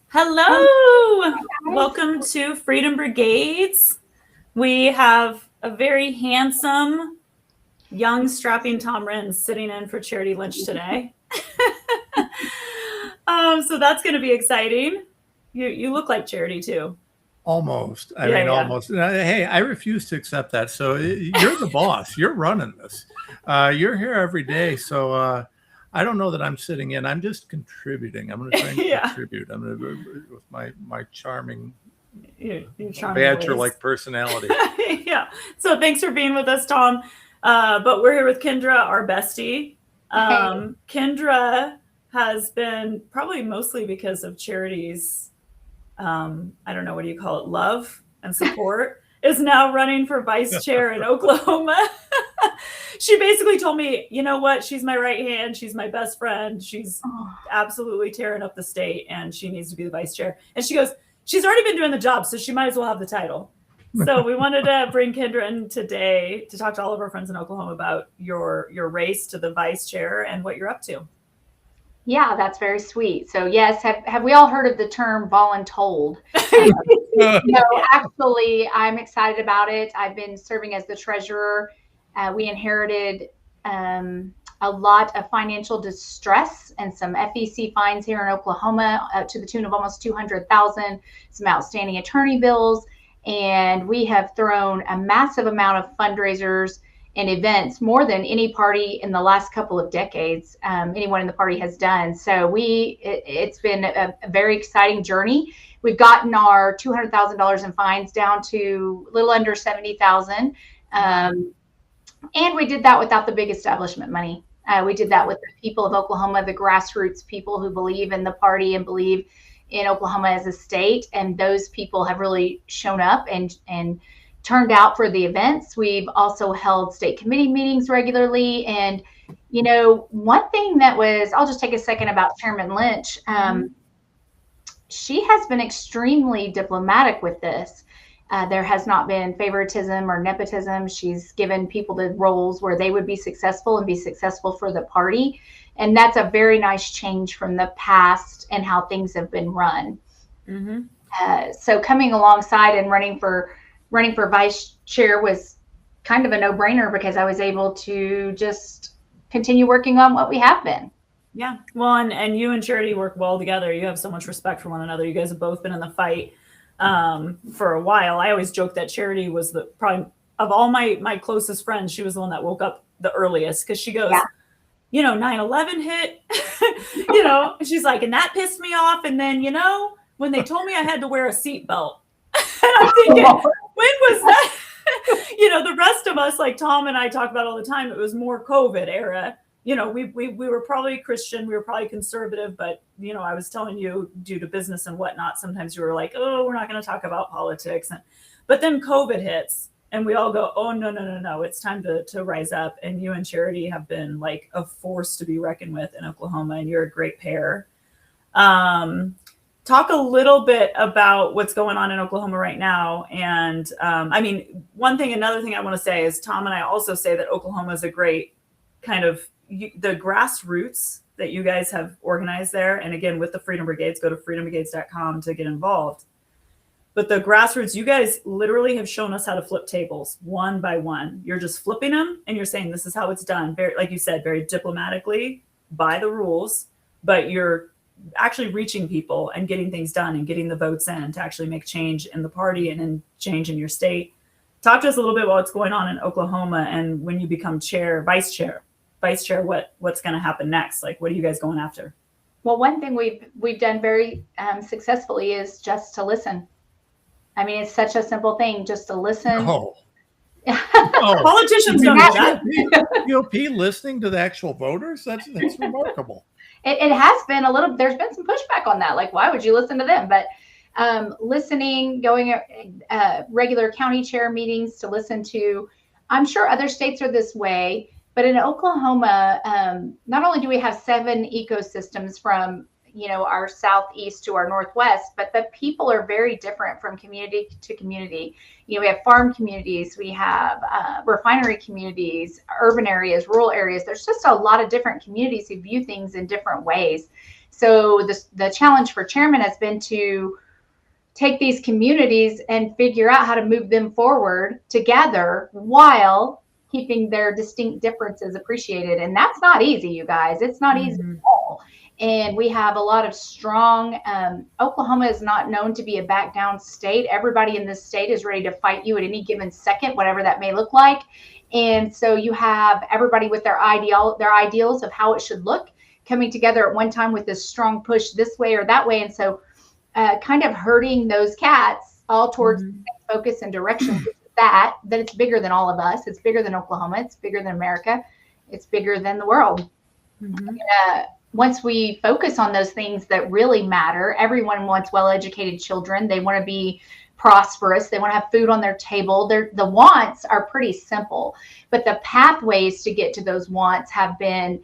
Hello, welcome to Freedom Brigades. We have a very handsome, young, strapping Tom Renz sitting in for charity lunch today. So that's going to be exciting. You look like Charity too. Almost. I mean, almost. Hey, I refuse to accept that. So you're the boss. You're running this. You're here every day. So I don't know that I'm sitting in. I'm just contributing. I'm going to try and contribute. I'm going to with my charming, badger-like personality. Yeah. So thanks for being with us, Tom. But we're here with Kendra, our bestie. Kendra has been probably mostly because of Charity's, I don't know, what do you call it, love and support, is now running for vice chair in Oklahoma. She basically told me, you know what, she's my right hand, she's my best friend, she's absolutely tearing up the state, and she needs to be the vice chair. And she goes, she's already been doing the job, so she might as well have the title. So we wanted to bring Kendra in today to talk to all of our friends in Oklahoma about your race to the vice chair and what you're up to. Yeah, that's very sweet. So yes, have we all heard of the term voluntold? No, actually, I'm excited about it. I've been serving as the treasurer. We inherited a lot of financial distress and some FEC fines here in Oklahoma to the tune of almost $200,000, some outstanding attorney bills. And we have thrown a massive amount of fundraisers and events, more than any party in the last couple of decades, anyone in the party has done. So it's been a very exciting journey. We've gotten our $200,000 in fines down to a little under $70,000. And we did that without the big establishment money. We did that with the people of Oklahoma, the grassroots people who believe in the party and believe in Oklahoma as a state. And those people have really shown up and turned out for the events. We've also held state committee meetings regularly. And, you know, one thing that was, I'll just take a second about Chairman Lynch. She has been extremely diplomatic with this. There has not been favoritism or nepotism. She's given people the roles where they would be successful and be successful for the party. And that's a very nice change from the past and how things have been run. So coming alongside and running for vice chair was kind of a no-brainer because I was able to just continue working on what we have been. Yeah. Well, and you and Charity work well together. You have so much respect for one another. You guys have both been in the fight for a while. I always joke that Charity was probably of all my closest friends, she was the one that woke up the earliest because she goes, 9/11 hit, she's like, and that pissed me off. And then, when they told me I had to wear a seatbelt, and I'm thinking, when was that? The rest of us, like Tom and I talk about all the time, it was more COVID era. We were probably Christian, we were probably conservative, but, I was telling you, due to business and whatnot, sometimes you were like, oh, we're not going to talk about politics. But then COVID hits and we all go, oh, no, it's time to rise up. And you and Charity have been like a force to be reckoned with in Oklahoma, and you're a great pair. Talk a little bit about what's going on in Oklahoma right now. And another thing I want to say is Tom and I also say that Oklahoma is a great kind of the grassroots that you guys have organized there. And again, with the Freedom Brigades, go to freedombrigades.com to get involved. But the grassroots, you guys literally have shown us how to flip tables one by one. You're just flipping them and you're saying, this is how it's done. Very, like you said, very diplomatically by the rules, but you're actually reaching people and getting things done and getting the votes in to actually make change in the party and in change in your state. Talk to us a little bit about what's going on in Oklahoma, and when you become vice chair, what's going to happen next? Like, what are you guys going after? Well, one thing we've done very successfully is just to listen. I mean, it's such a simple thing, just to listen. Politicians don't do that. GOP listening to the actual voters? That's remarkable. It has been there's been some pushback on that. Like, why would you listen to them? But listening, going regular county chair meetings to listen to I'm sure other states are this way, but in Oklahoma, not only do we have 7 ecosystems from our southeast to our northwest, but the people are very different from community to community. We have farm communities, we have refinery communities, urban areas, rural areas. There's just a lot of different communities who view things in different ways. So the challenge for chairman has been to take these communities and figure out how to move them forward together while keeping their distinct differences appreciated. And that's not easy, you guys. It's not easy at all. And we have a lot of strong, Oklahoma is not known to be a back down state. Everybody in this state is ready to fight you at any given second, whatever that may look like. And so you have everybody with their ideals of how it should look coming together at one time with this strong push this way or that way. And so kind of herding those cats all towards the same focus and direction, that it's bigger than all of us. It's bigger than Oklahoma. It's bigger than America. It's bigger than the world. Once we focus on those things that really matter, everyone wants well-educated children. They want to be prosperous. They want to have food on their table. The wants are pretty simple, but the pathways to get to those wants have been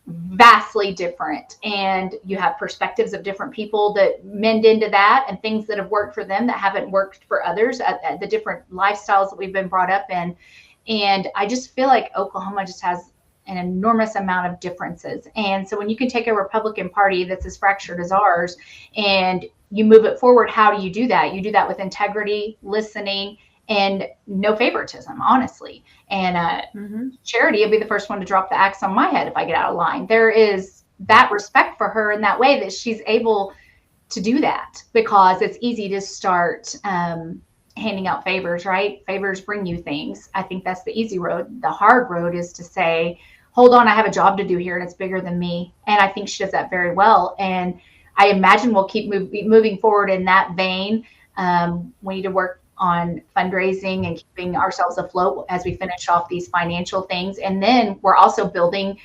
vastly different. And you have perspectives of different people that mend into that, and things that have worked for them that haven't worked for others, at the different lifestyles that we've been brought up in. And I just feel like Oklahoma just has an enormous amount of differences. And so when you can take a Republican Party that's as fractured as ours and you move it forward, how do you do that? You do that with integrity, listening, and no favoritism, honestly. And Charity will be the first one to drop the axe on my head if I get out of line. There is that respect for her in that way, that she's able to do that, because it's easy to start handing out favors, right? Favors bring you things. I think that's the easy road. The hard road is to say, hold on, I have a job to do here and it's bigger than me. And I think she does that very well. And I imagine we'll keep moving forward in that vein. We need to work on fundraising and keeping ourselves afloat as we finish off these financial things. And then we're also building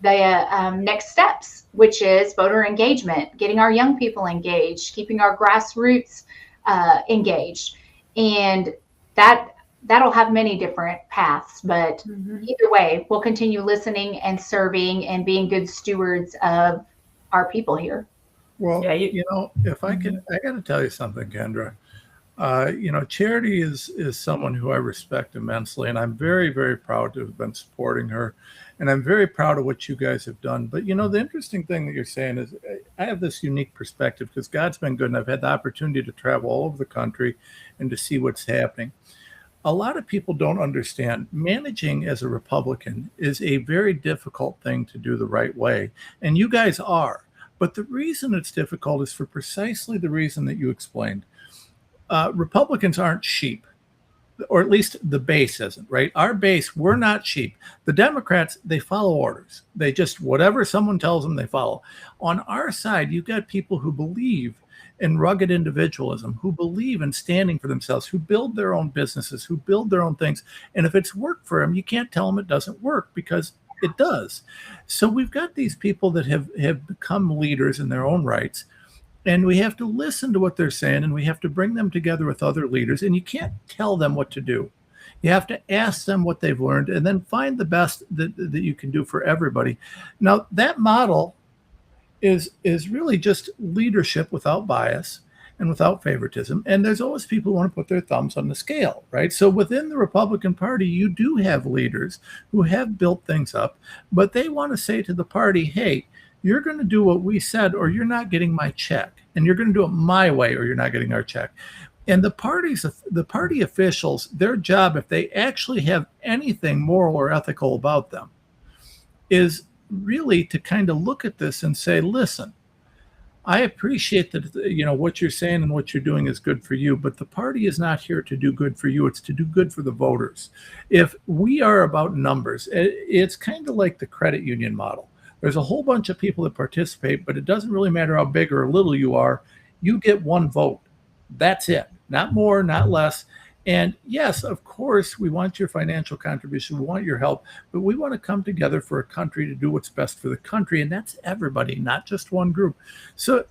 the next steps, which is voter engagement, getting our young people engaged, keeping our grassroots engaged. And that'll have many different paths, but either way, we'll continue listening and serving and being good stewards of our people here. Well, if I can, I got to tell you something, Kendra. Charity is someone who I respect immensely, and I'm very, very proud to have been supporting her, and I'm very proud of what you guys have done. But the interesting thing that you're saying is, I have this unique perspective because God's been good, and I've had the opportunity to travel all over the country and to see what's happening. A lot of people don't understand managing as a Republican is a very difficult thing to do the right way, and you guys are. But the reason it's difficult is for precisely the reason that you explained. Republicans aren't sheep, or at least the base isn't, right? Our base, we're not sheep. The Democrats, they follow orders. They just, whatever someone tells them, they follow. On our side, you've got people who believe in rugged individualism, who believe in standing for themselves, who build their own businesses, who build their own things. And if it's worked for them, you can't tell them it doesn't work, because it does. So we've got these people that have become leaders in their own rights. And we have to listen to what they're saying, and we have to bring them together with other leaders. And you can't tell them what to do. You have to ask them what they've learned, and then find the best that you can do for everybody. Now, that model is really just leadership without bias and without favoritism. And there's always people who want to put their thumbs on the scale, right? So within the Republican Party, you do have leaders who have built things up, but they want to say to the party, hey, you're going to do what we said, or you're not getting my check. And you're going to do it my way, or you're not getting our check. And the party officials, their job, if they actually have anything moral or ethical about them, is really to kind of look at this and say, listen, I appreciate that, what you're saying and what you're doing is good for you, but the party is not here to do good for you. It's to do good for the voters. If we are about numbers, it's kind of like the credit union model. There's a whole bunch of people that participate, but it doesn't really matter how big or little you are. You get one vote. That's it. Not more, not less. And yes, of course, we want your financial contribution. We want your help, but we want to come together for a country to do what's best for the country. And that's everybody, not just one group. So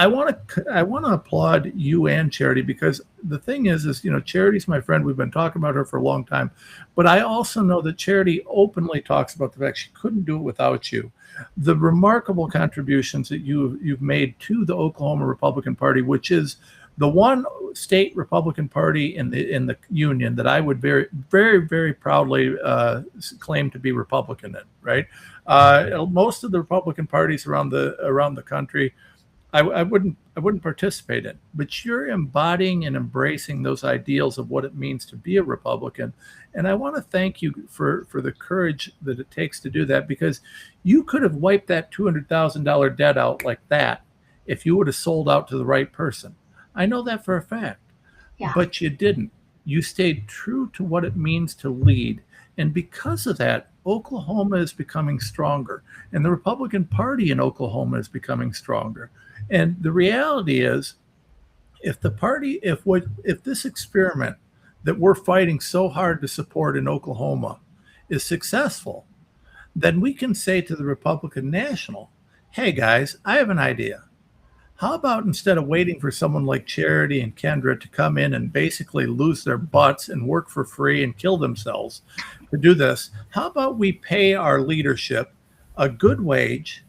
I want to applaud you and Charity, because the thing is, you know, Charity's my friend. We've been talking about her for a long time, but I also know that Charity openly talks about the fact she couldn't do it without you. The remarkable contributions that you've made to the Oklahoma Republican Party, which is the one state Republican Party in the union that I would very, very, very proudly claim to be Republican in. Right, most of the Republican parties around the country, I wouldn't participate in, but you're embodying and embracing those ideals of what it means to be a Republican. And I want to thank you for the courage that it takes to do that, because you could have wiped that $200,000 debt out like that if you would have sold out to the right person. I know that for a fact, but you didn't. You stayed true to what it means to lead. And because of that, Oklahoma is becoming stronger, and the Republican Party in Oklahoma is becoming stronger. And the reality is, if this experiment that we're fighting so hard to support in Oklahoma is successful, then we can say to the Republican National, hey guys, I have an idea. How about, instead of waiting for someone like Charity and Kendra to come in and basically lose their butts and work for free and kill themselves to do this, how about we pay our leadership a good wage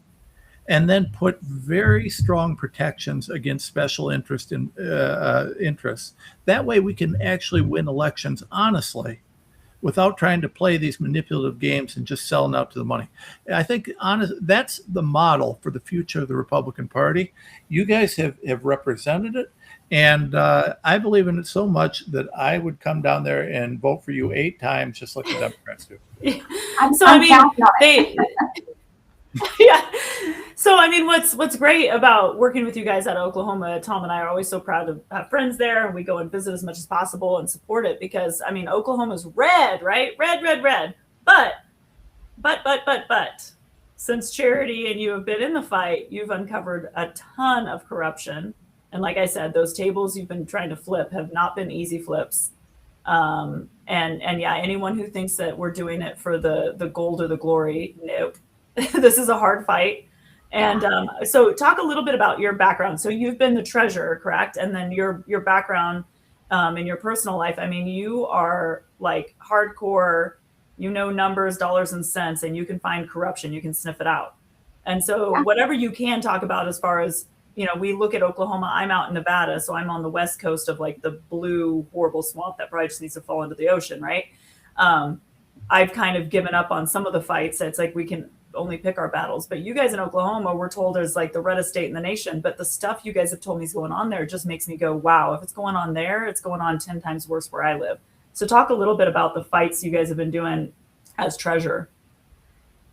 and then put very strong protections against special interests. That way we can actually win elections honestly, without trying to play these manipulative games and just selling out to the money. I think that's the model for the future of the Republican Party. You guys have represented it, and I believe in it so much that I would come down there and vote for you 8 times, just like the Democrats do. Yeah. So, I mean, what's great about working with you guys out of Oklahoma, Tom and I are always so proud to have friends there, and we go and visit as much as possible and support it, because, I mean, Oklahoma's red, right? Red. But since Charity and you have been in the fight, you've uncovered a ton of corruption. And like I said, those tables you've been trying to flip have not been easy flips. And yeah, anyone who thinks that we're doing it for the gold or the glory, nope. This is a hard fight. And so talk a little bit about your background. So you've been the treasurer, correct? And then your background in your personal life. I mean, you are like hardcore, you know, numbers, dollars and cents, and you can find corruption, you can sniff it out. And so whatever you can talk about, as far as, you know, we look at Oklahoma, I'm out in Nevada, so I'm on the west coast of like the blue, horrible swamp that probably just needs to fall into the ocean, right? I've kind of given up on some of the fights. It's like we can only pick our battles, but you guys in Oklahoma, we're told is like the reddest state in the nation, but the stuff you guys have told me is going on there just makes me go, wow, if it's going on there, it's going on 10 times worse where I live. So talk a little bit about the fights you guys have been doing as treasurer.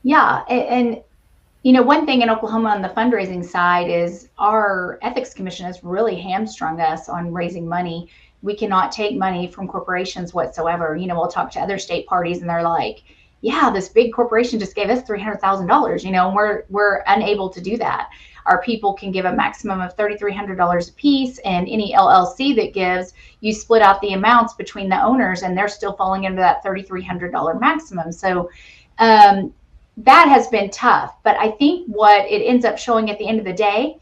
Yeah. And you know, one thing in Oklahoma on the fundraising side is our ethics commission has really hamstrung us on raising money. We cannot take money from corporations whatsoever. You know, we'll talk to other state parties and they're like, yeah, this big corporation just gave us $300,000, you know, and we're unable to do that. Our people can give a maximum of $3,300 a piece, and any LLC that gives, you split out the amounts between the owners, and they're still falling into that $3,300 maximum. So that has been tough. But I think what it ends up showing at the end of the day,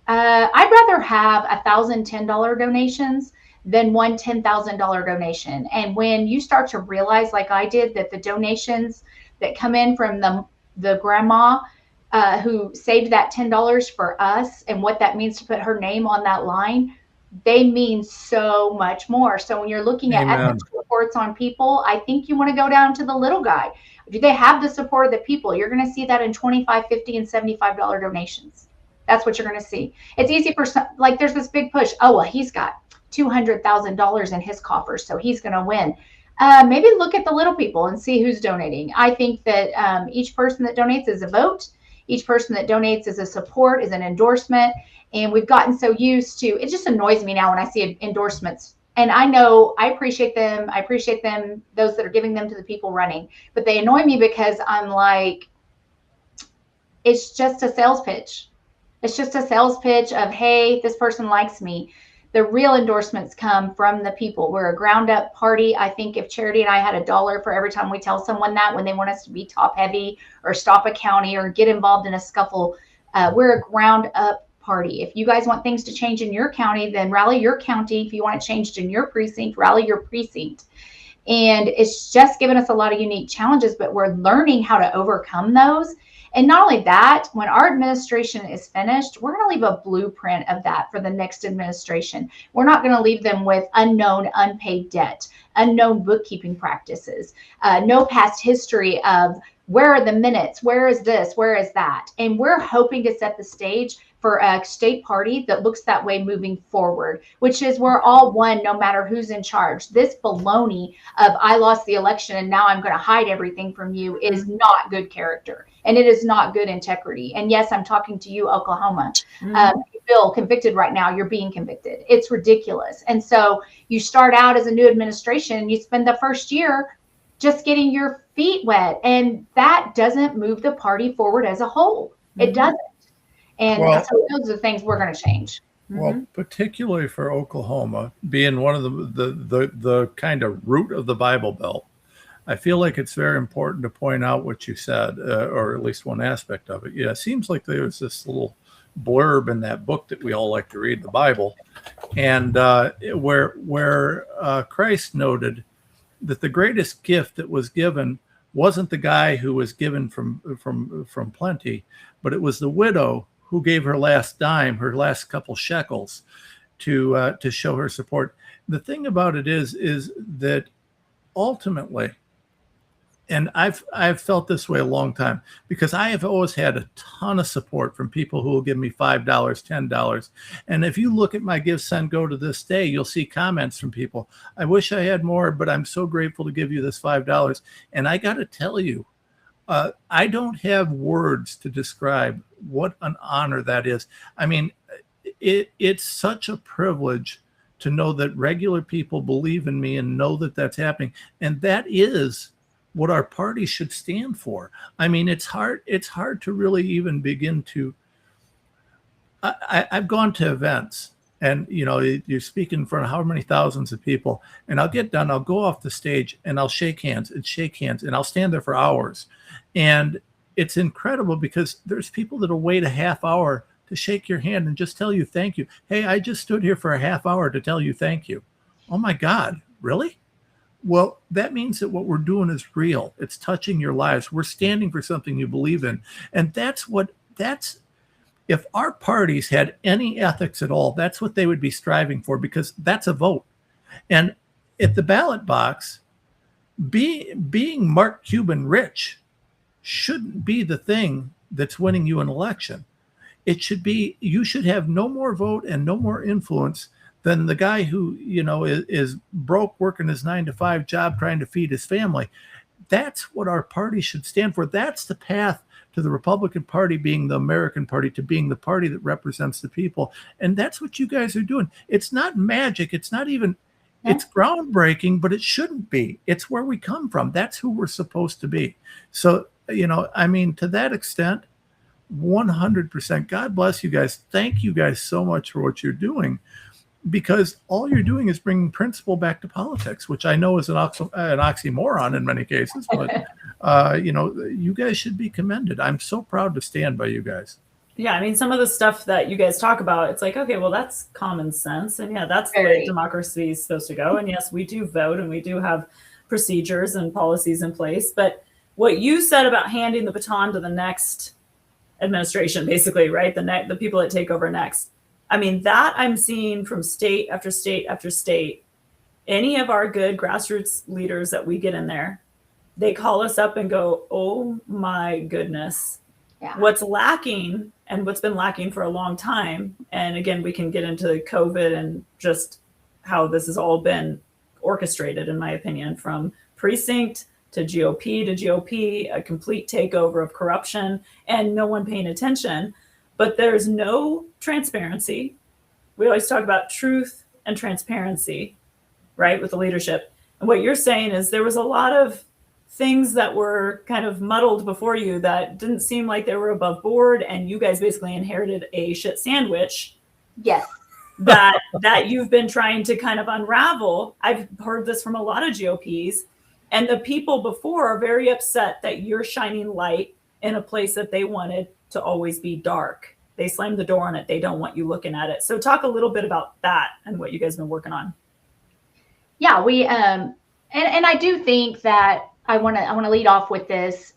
I'd rather have 1,000 $10 donations than one $10,000 donation. And when you start to realize, like I did, that the donations that come in from the grandma who saved that $10 for us, and what that means to put her name on that line, they mean so much more. So when you're looking at ethics reports on people, I think you want to go down to the little guy. Do they have the support of the people? You're going to see that in $25, $50, and $75 donations. That's what you're going to see. It's easy for some, like there's this big push. Oh, well, he's got $200,000 in his coffers, so he's going to win. Maybe look at the little people and see who's donating. I think that each person that donates is a vote. Each person that donates is a support, is an endorsement. And we've gotten so used to, it just annoys me now when I see endorsements. And I know I appreciate them. I appreciate them, those that are giving them to the people running. But they annoy me because I'm like, it's just a sales pitch. It's just a sales pitch of, hey, this person likes me. The real endorsements come from the people. We're a ground up party. I think if Charity and I had $1 for every time we tell someone that when they want us to be top heavy or stop a county or get involved in a scuffle, we're a ground up party. If you guys want things to change in your county, then rally your county. If you want it changed in your precinct, rally your precinct. And it's just given us a lot of unique challenges, but we're learning how to overcome those. And not only that, when our administration is finished, we're going to leave a blueprint of that for the next administration. We're not going to leave them with unknown unpaid debt, unknown bookkeeping practices, no past history of where are the minutes, where is this, where is that. And we're hoping to set the stage for a state party that looks that way moving forward, which is we're all one no matter who's in charge. This baloney of I lost the election and now I'm going to hide everything from you is not good character. And it is not good integrity. And yes, I'm talking to you, Oklahoma. Bill, convicted right now, you're being convicted. It's ridiculous. And so you start out as a new administration and you spend the first year just getting your feet wet. And that doesn't move the party forward as a whole. It doesn't. And so those are the things we're going to change. Well, particularly for Oklahoma, being one of the kind of root of the Bible Belt, I feel like it's very important to point out what you said, or at least one aspect of it. Yeah, it seems like there's this little blurb in that book that we all like to read, the Bible, and where Christ noted that the greatest gift that was given wasn't the guy who was given from plenty, but it was the widow who gave her last dime, her last couple shekels, to show her support. The thing about it is that ultimately, and I've felt this way a long time, because I have always had a ton of support from people who will give me $5, $10. And if you look at my Give, Send, Go to this day, you'll see comments from people. I wish I had more, but I'm so grateful to give you this $5. And I got to tell you, I don't have words to describe what an honor that is. I mean, it's such a privilege to know that regular people believe in me and know that that's happening. And that is what our party should stand for. I mean, it's hard to really even begin to, I've gone to events and, you know, you speak in front of how many thousands of people, and I'll get done, I'll go off the stage and I'll shake hands and I'll stand there for hours. And it's incredible because there's people that'll wait a half hour to shake your hand and just tell you thank you. Hey, I just stood here for a half hour to tell you thank you. Oh my God, really? Well, that means that what we're doing is real. It's touching your lives. We're standing for something you believe in. And if our parties had any ethics at all, that's what they would be striving for, because that's a vote. And at the ballot box, being Mark Cuban rich shouldn't be the thing that's winning you an election. It should be, you should have no more vote and no more influence than the guy who, you know, is broke working his 9-to-5 job trying to feed his family. That's what our party should stand for. That's the path to the Republican Party being the American party, to being the party that represents the people. And that's what you guys are doing. It's not magic. It's not even, it's groundbreaking, but it shouldn't be. It's where we come from. That's who we're supposed to be. So, you know, I mean, to that extent, 100%. God bless you guys. Thank you guys so much for what you're doing, because all you're doing is bringing principle back to politics, which I know is an oxymoron in many cases, but you know, you guys should be commended. I'm so proud to stand by you guys. Yeah, I mean, some of the stuff that you guys talk about, it's like, okay, well, that's common sense. And yeah, that's the way democracy is supposed to go. And yes, we do vote and we do have procedures and policies in place. But what you said about handing the baton to the next administration, basically, right? The people that take over next. I mean, that I'm seeing from state after state after state. Any of our good grassroots leaders that we get in there, they call us up and go, oh my goodness. Yeah. What's lacking, and what's been lacking for a long time, and again, we can get into COVID and just how this has all been orchestrated, in my opinion, from precinct to GOP, a complete takeover of corruption and no one paying attention. But there's no transparency. We always talk about truth and transparency, right, with the leadership. And what you're saying is there was a lot of things that were kind of muddled before you that didn't seem like they were above board, and you guys basically inherited a shit sandwich. Yes. that you've been trying to kind of unravel. I've heard this from a lot of GOPs, and the people before are very upset that you're shining light in a place that they wanted to always be dark. they slam the door on it. They don't want you looking at it. So talk a little bit about that and what you guys have been working on. Yeah, we and I do think that I want to lead off with this.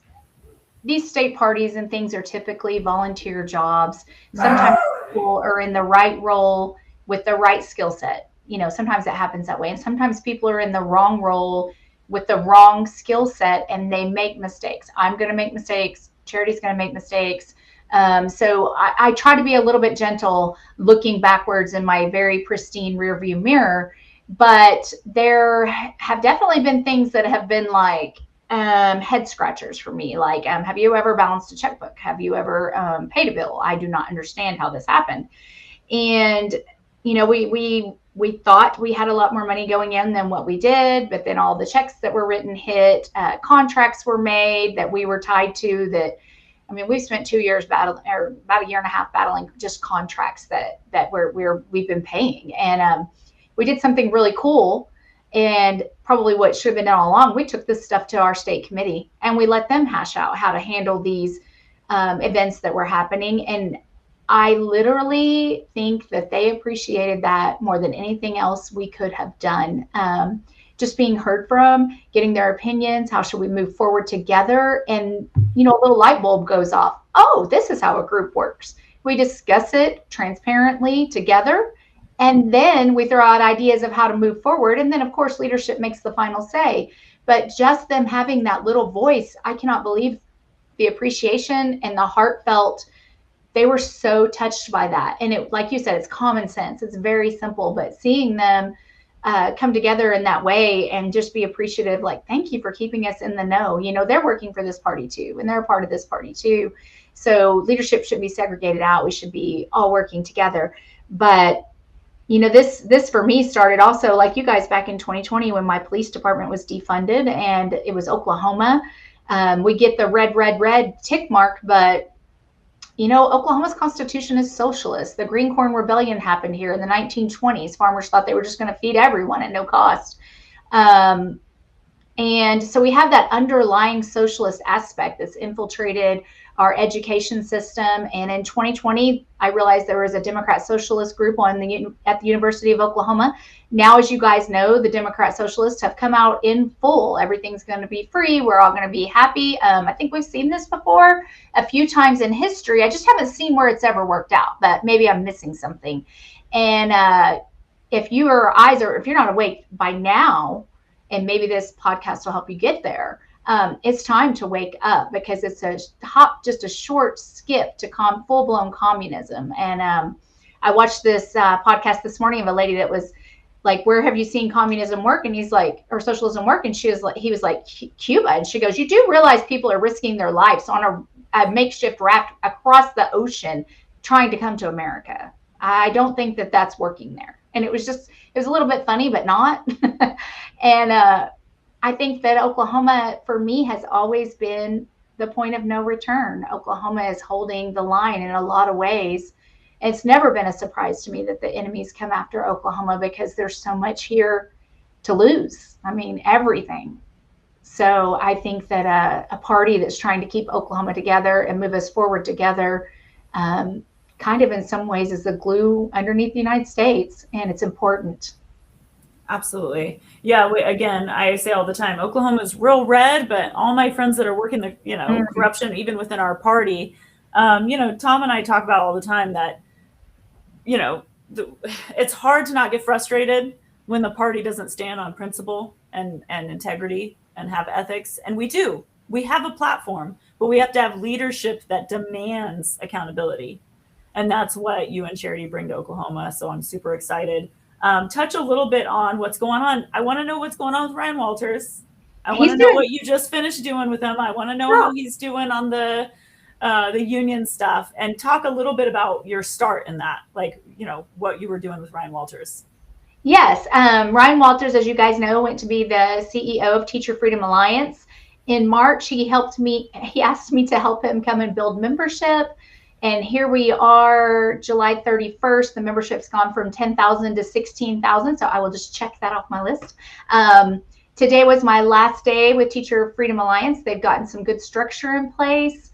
These state parties and things are typically volunteer jobs. Sometimes people are in the right role with the right skill set. You know, sometimes it happens that way. And sometimes people are in the wrong role with the wrong skill set and they make mistakes. I'm going to make mistakes. Charity's going to make mistakes. So I try to be a little bit gentle looking backwards in my very pristine rearview mirror. But there have definitely been things that have been like head scratchers for me. Like, have you ever balanced a checkbook? Have you ever paid a bill? I do not understand how this happened. And, you know, we thought we had a lot more money going in than what we did, but then all the checks that were written hit, contracts were made that we were tied to that. I mean, we've spent 2 years battling, or about a year and a half battling just contracts that we've been paying. And we did something really cool, and probably what should have been done all along. We took this stuff to our state committee and we let them hash out how to handle these events that were happening. And I literally think that they appreciated that more than anything else we could have done. Just being heard from, getting their opinions, how should we move forward together? And, you know, a little light bulb goes off. Oh, this is how a group works. We discuss it transparently together, and then we throw out ideas of how to move forward. And then, of course, leadership makes the final say. But just them having that little voice, I cannot believe the appreciation and the heartfelt. They were so touched by that. And it, like you said, it's common sense. It's very simple, but seeing them come together in that way and just be appreciative, like, thank you for keeping us in the know. You know, they're working for this party too, and they're a part of this party too. So leadership should be segregated out. We should be all working together. But, you know, this for me started also, like you guys, back in 2020 when my police department was defunded and it was Oklahoma. We get the red tick mark, but you know, Oklahoma's constitution is socialist. The Green Corn Rebellion happened here in the 1920s. Farmers thought they were just going to feed everyone at no cost. And so we have that underlying socialist aspect that's infiltrated our education system. And in 2020, I realized there was a Democrat Socialist group at the University of Oklahoma. Now, as you guys know, the Democrat Socialists have come out in full. Everything's going to be free. We're all going to be happy. I think we've seen this before a few times in history. I just haven't seen where it's ever worked out, but maybe I'm missing something. And if your eyes are, if you're not awake by now, and maybe this podcast will help you get there, it's time to wake up, because it's just a short skip to full-blown communism. And I watched this podcast this morning of a lady that was like, where have you seen communism work? And he's like, or socialism work? And he was like, Cuba. And she goes, you do realize people are risking their lives on a makeshift raft across the ocean trying to come to America. I don't think that that's working there. And it was a little bit funny, but not. And I think that Oklahoma, for me, has always been the point of no return. Oklahoma is holding the line in a lot of ways. It's never been a surprise to me that the enemies come after Oklahoma, because there's so much here to lose. I mean, everything. So I think that a party that's trying to keep Oklahoma together and move us forward together, kind of in some ways is the glue underneath the United States, and it's important. Absolutely. Yeah. Again, I say all the time, Oklahoma is real red, but all my friends that are working the, corruption, even within our party, Tom and I talk about all the time that, it's hard to not get frustrated when the party doesn't stand on principle and integrity and have ethics. And we have a platform, but we have to have leadership that demands accountability. And that's what you and Charity bring to Oklahoma. So I'm super excited. Touch a little bit on what's going on. I want to know what's going on with Ryan Walters. I want to know what you just finished doing with him. I want to know how he's doing on the union stuff, and talk a little bit about your start in that, like, what you were doing with Ryan Walters. Yes. Ryan Walters, as you guys know, went to be the CEO of Teacher Freedom Alliance. In March, he asked me to help him come and build membership. And here we are, July 31st, the membership's gone from 10,000 to 16,000. So I will just check that off my list. Today was my last day with Teacher Freedom Alliance. They've gotten some good structure in place.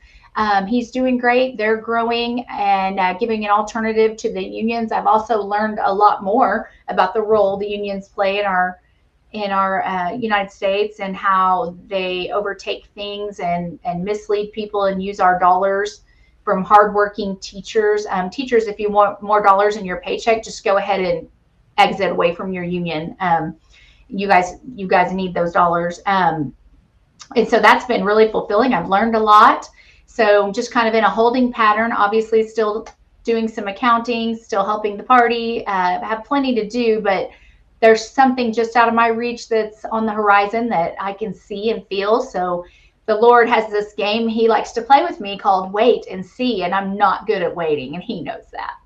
He's doing great. They're growing and giving an alternative to the unions. I've also learned a lot more about the role the unions play in our United States and how they overtake things and mislead people and use our dollars from hardworking teachers. Teachers, if you want more dollars in your paycheck, just go ahead and exit away from your union. You guys need those dollars. And so that's been really fulfilling. I've learned a lot. So just kind of in a holding pattern, obviously still doing some accounting, still helping the party, have plenty to do, but there's something just out of my reach that's on the horizon that I can see and feel. So the Lord has this game he likes to play with me called wait and see, and I'm not good at waiting, and he knows that.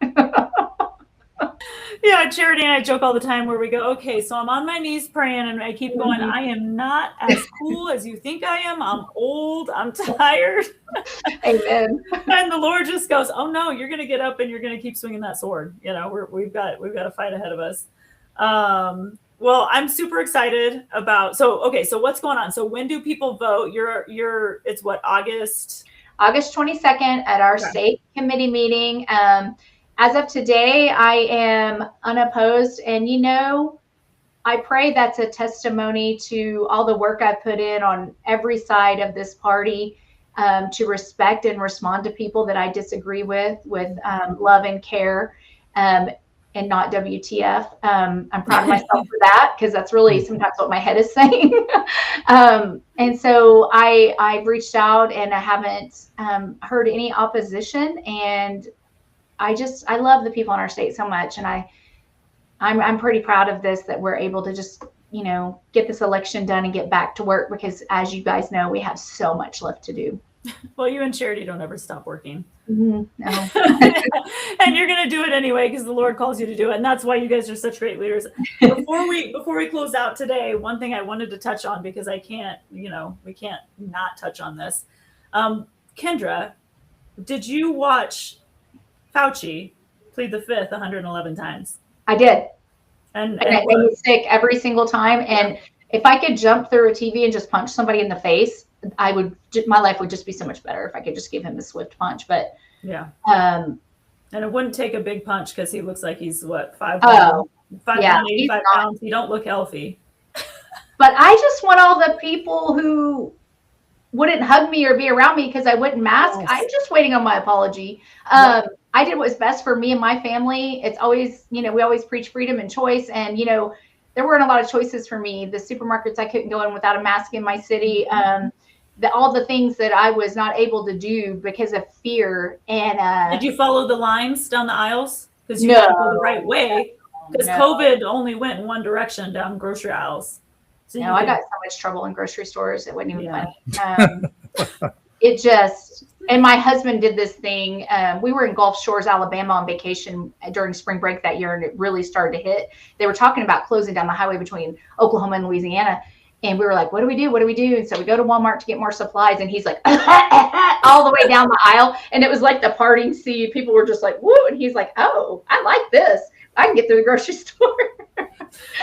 Yeah, Charity and I joke all the time where we go, okay, so I'm on my knees praying and I keep going, I am not as cool as you think I am. I'm old. I'm tired. Amen. And the Lord just goes, oh no, you're going to get up and you're going to keep swinging that sword. You know, we've got a fight ahead of us. Well, I'm super excited about, so what's going on? So when do people vote? It's what, August 22nd at our state committee meeting. As of today, I am unopposed. And, I pray that's a testimony to all the work I've put in on every side of this party to respect and respond to people that I disagree with love and care and not WTF. I'm proud of myself for that because that's really sometimes what my head is saying. And so I've reached out and I haven't heard any opposition. And I love the people in our state so much. And I'm pretty proud of this, that we're able to just, get this election done and get back to work because as you guys know, we have so much left to do. Well, you and Charity don't ever stop working. Mm-hmm. No. And you're going to do it anyway because the Lord calls you to do it. And that's why you guys are such great leaders. Before we close out today, one thing I wanted to touch on because I can't, we can't not touch on this. Kendra, did you watch Fauci plead the fifth 111 times? I did. And I made me sick every single time. And if I could jump through a TV and just punch somebody in the face, my life would just be so much better if I could just give him a swift punch. But and it wouldn't take a big punch because he looks like he's 5'85 pounds. He don't look healthy. But I just want all the people who wouldn't hug me or be around me because I wouldn't mask. Yes. I'm just waiting on my apology. I did what's best for me and my family. It's always, we always preach freedom and choice. And, there weren't a lot of choices for me. The supermarkets I couldn't go in without a mask in my city. All the things that I was not able to do because of fear. And did you follow the lines down the aisles? Because you didn't go the right way. Because COVID only went in one direction down grocery aisles. So I got so much trouble in grocery stores. It wasn't even funny. And my husband did this thing. We were in Gulf Shores, Alabama on vacation during spring break that year, and it really started to hit. They were talking about closing down the highway between Oklahoma and Louisiana. And we were like, what do we do? What do we do? And so we go to Walmart to get more supplies. And he's like, all the way down the aisle. And it was like the parting sea. People were just like, woo. And he's like, oh, I like this. I can get through the grocery store.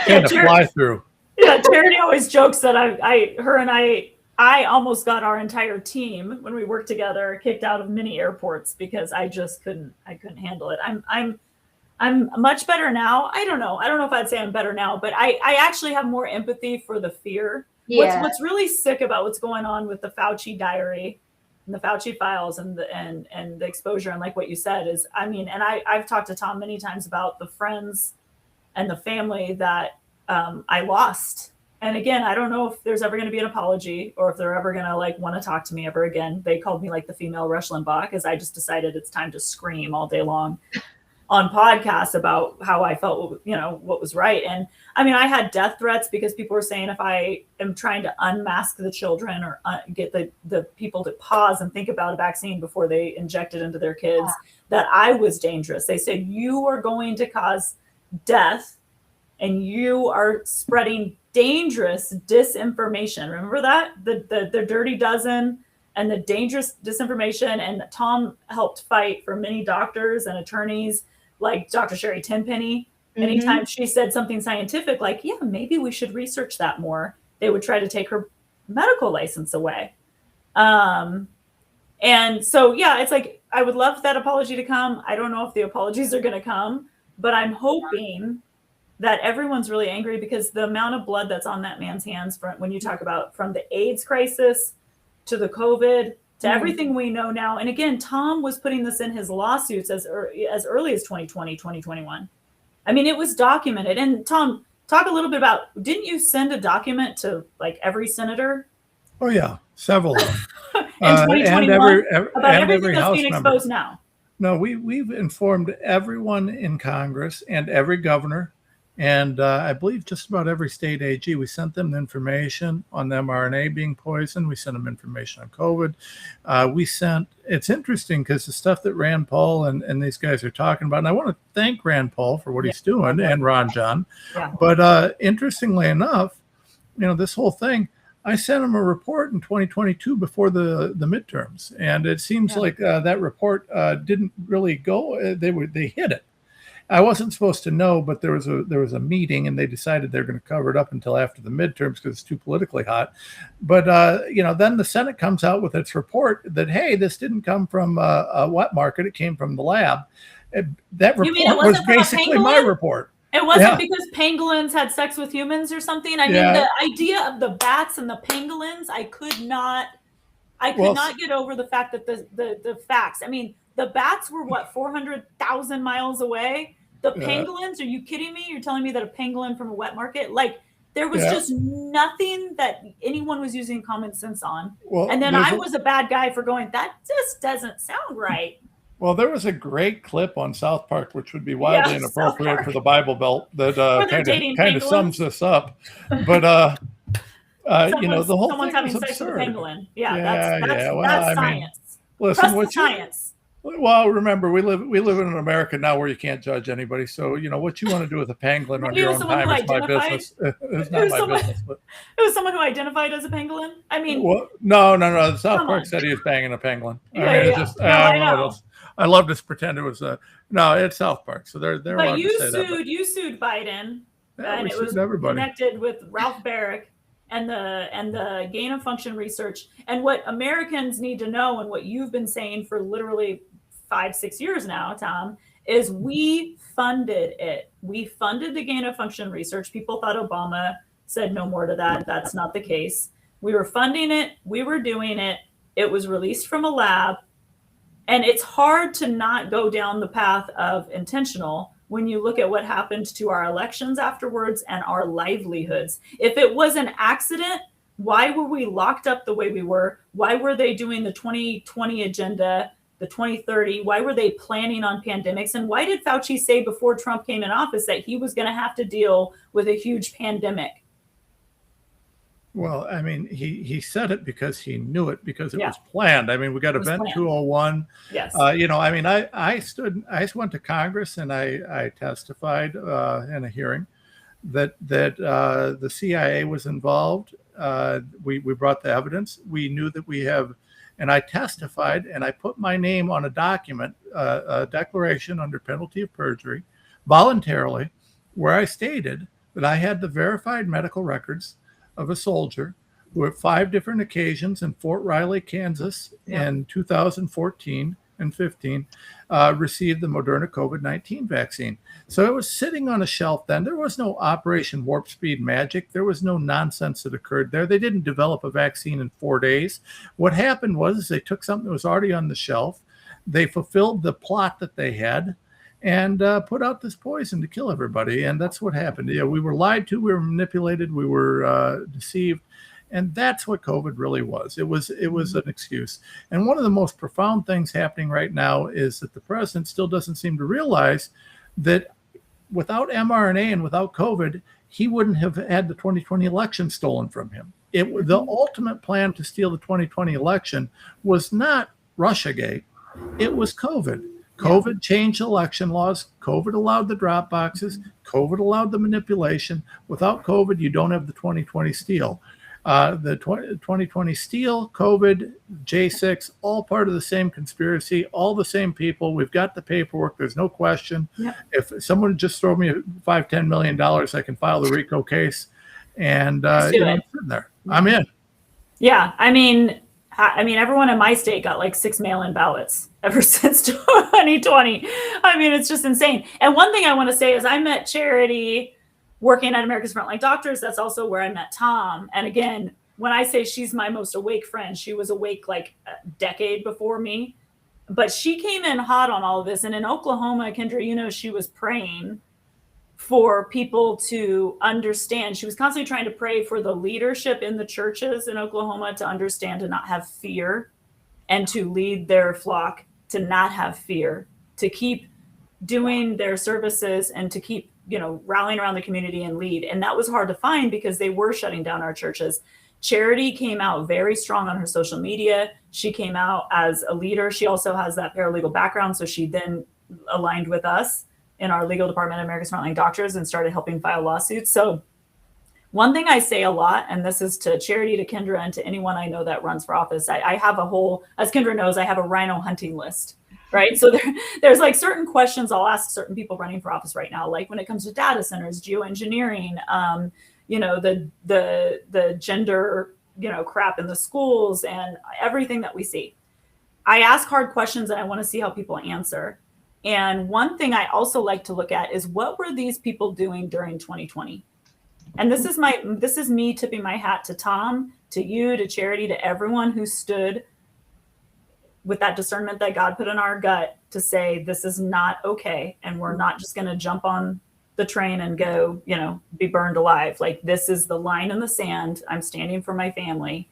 Kind of fly through. Yeah, Charity always jokes that I almost got our entire team when we worked together kicked out of many airports because I just couldn't handle it. I'm much better now. I don't know if I'd say I'm better now, but I actually have more empathy for the fear. Yeah. What's really sick about what's going on with the Fauci diary and the Fauci files and the exposure and like what you said is, I've talked to Tom many times about the friends and the family that I lost. And again, I don't know if there's ever going to be an apology or if they're ever going to want to talk to me ever again. They called me the female Rush Limbaugh because I just decided it's time to scream all day long on podcasts about how I felt, what was right. And I had death threats because people were saying if I am trying to unmask the children or get the people to pause and think about a vaccine before they inject it into their kids, that I was dangerous. They said, you are going to cause death and you are spreading dangerous disinformation. Remember that? The Dirty Dozen and the dangerous disinformation. And Tom helped fight for many doctors and attorneys like Dr. Sherry Tenpenny. Anytime she said something scientific, maybe we should research that more, they would try to take her medical license away. And so, yeah, it's like, I would love that apology to come. I don't know if the apologies are going to come, but I'm hoping that everyone's really angry because the amount of blood that's on that man's hands when you talk about from the AIDS crisis to the COVID to everything we know now. And again, Tom was putting this in his lawsuits as early as 2020, 2021. I mean, it was documented. And Tom, talk a little bit about, didn't you send a document to like every senator? Oh yeah, several of them. In 2021 about everything every that's House being member. exposed now. No, we've informed everyone in Congress and every governor, and I believe just about every state AG. We sent them information on the mRNA being poisoned. We sent them information on COVID. It's interesting because the stuff that Rand Paul and these guys are talking about, and I want to thank Rand Paul for what he's doing, and Ron John. Yeah. But interestingly enough, this whole thing, I sent him a report in 2022 before the midterms, and it seems like that report didn't really go. They hid it. I wasn't supposed to know, but there was a meeting, and they decided they're going to cover it up until after the midterms because it's too politically hot. But then the Senate comes out with its report that, hey, this didn't come from a wet market; it came from the lab. That report was basically my report. It wasn't because pangolins had sex with humans or something. I mean, the idea of the bats and the pangolins, I could not get over the fact that the facts. I mean, the bats were 400,000 miles away. The pangolins, are you kidding me? You're telling me that a pangolin from a wet market? Like, there was just nothing that anyone was using common sense on. Well, and then I was a bad guy for going, that just doesn't sound right. Well, there was a great clip on South Park, which would be wildly inappropriate for the Bible Belt, that kind of sums this up. But the whole someone's thing having was sex absurd. with a pangolin. That's science. Listen, science. Well, remember, we live in an America now where you can't judge anybody. So what you want to do with a pangolin on your own time is my business. It's not my business. But it was someone who identified as a pangolin. I mean, no. The South Park said he was banging a pangolin. I know. I love to pretend it was it's South Park, so they're allowed to say that. You sued Biden, and it was everybody. Connected with Ralph Barrick and the gain of function research. And what Americans need to know, and what you've been saying for literally 5-6 years now, Tom, is we funded it. We funded the gain of function research. People thought Obama said no more to that. That's not the case. We were funding it. We were doing it. It was released from a lab. And it's hard to not go down the path of intentional when you look at what happened to our elections afterwards and our livelihoods. If it was an accident, why were we locked up the way we were? Why were they doing the 2020 agenda, the 2030? Why were they planning on pandemics? And why did Fauci say before Trump came in office that he was going to have to deal with a huge pandemic? Well, I mean, he said it because he knew it, because it was planned. I mean, we got Event 201. Yes. I mean, I went to Congress and I testified in a hearing that the CIA was involved. We brought the evidence. We knew that we have, and I testified and I put my name on a document, a declaration under penalty of perjury, voluntarily, where I stated that I had the verified medical records of a soldier who at 5 different occasions in Fort Riley, Kansas in 2014 and 15 received the Moderna COVID-19 vaccine. So it was sitting on a shelf then. There was no Operation Warp Speed magic. There was no nonsense that occurred there. They didn't develop a vaccine in 4 days. What happened was they took something that was already on the shelf. They fulfilled the plot that they had and put out this poison to kill everybody. And that's what happened. Yeah, we were lied to, we were manipulated, we were deceived. And that's what COVID really was. It was an excuse. And one of the most profound things happening right now is that the president still doesn't seem to realize that without mRNA and without COVID, he wouldn't have had the 2020 election stolen from him. The ultimate plan to steal the 2020 election was not Russiagate, it was COVID. COVID changed election laws. COVID allowed the drop boxes. COVID allowed the manipulation. Without COVID, you don't have the 2020 steal. The 2020 steal, COVID, J6, all part of the same conspiracy, all the same people. We've got the paperwork. There's no question. Yep. If someone just throw me $5-10 million, I can file the RICO case. And I'm sitting there. I'm in. Yeah. I mean, I mean, everyone in my state got like 6 mail-in ballots ever since 2020. I mean, it's just insane. And one thing I want to say is I met Charity working at America's Frontline Doctors. That's also where I met Tom. And again, when I say she's my most awake friend, she was awake like a decade before me. But she came in hot on all of this. And in Oklahoma, Kendra, you know, she was praying for people to understand. She was constantly trying to pray for the leadership in the churches in Oklahoma to understand, to not have fear, and to lead their flock to not have fear, to keep doing their services and to keep, you know, rallying around the community and lead. And that was hard to find because they were shutting down our churches. Charity came out very strong on her social media. She came out as a leader. She also has that paralegal background. So she then aligned with us in our legal department at America's Frontline Doctors and started helping file lawsuits. So one thing I say a lot, and this is to Charity, to Kendra, and to anyone I know that runs for office, I have a whole, as Kendra knows, I have a rhino hunting list, right? So there's like certain questions I'll ask certain people running for office right now, like when it comes to data centers, geoengineering, you know, the gender, you know, crap in the schools and everything that we see. I ask hard questions and I want to see how people answer. And one thing I also like to look at is what were these people doing during 2020? And this is me tipping my hat to Tom, to you, to Charity, to everyone who stood with that discernment that God put in our gut to say, this is not okay. And we're not just going to jump on the train and go, you know, be burned alive. Like, this is the line in the sand. I'm standing for my family.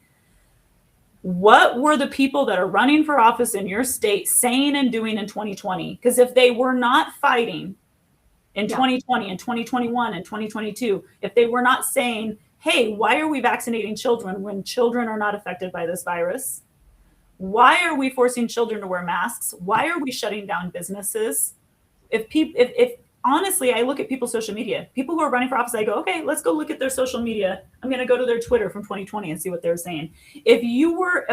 What were the people that are running for office in your state saying and doing in 2020? Because if they were not fighting in 2020 and 2021 and 2022, if they were not saying, hey, why are we vaccinating children when children are not affected by this virus? Why are we forcing children to wear masks? Why are we shutting down businesses? If honestly, I look at people's social media, people who are running for office, I go, okay, let's go look at their social media. I'm going to go to their Twitter from 2020 and see what they're saying. If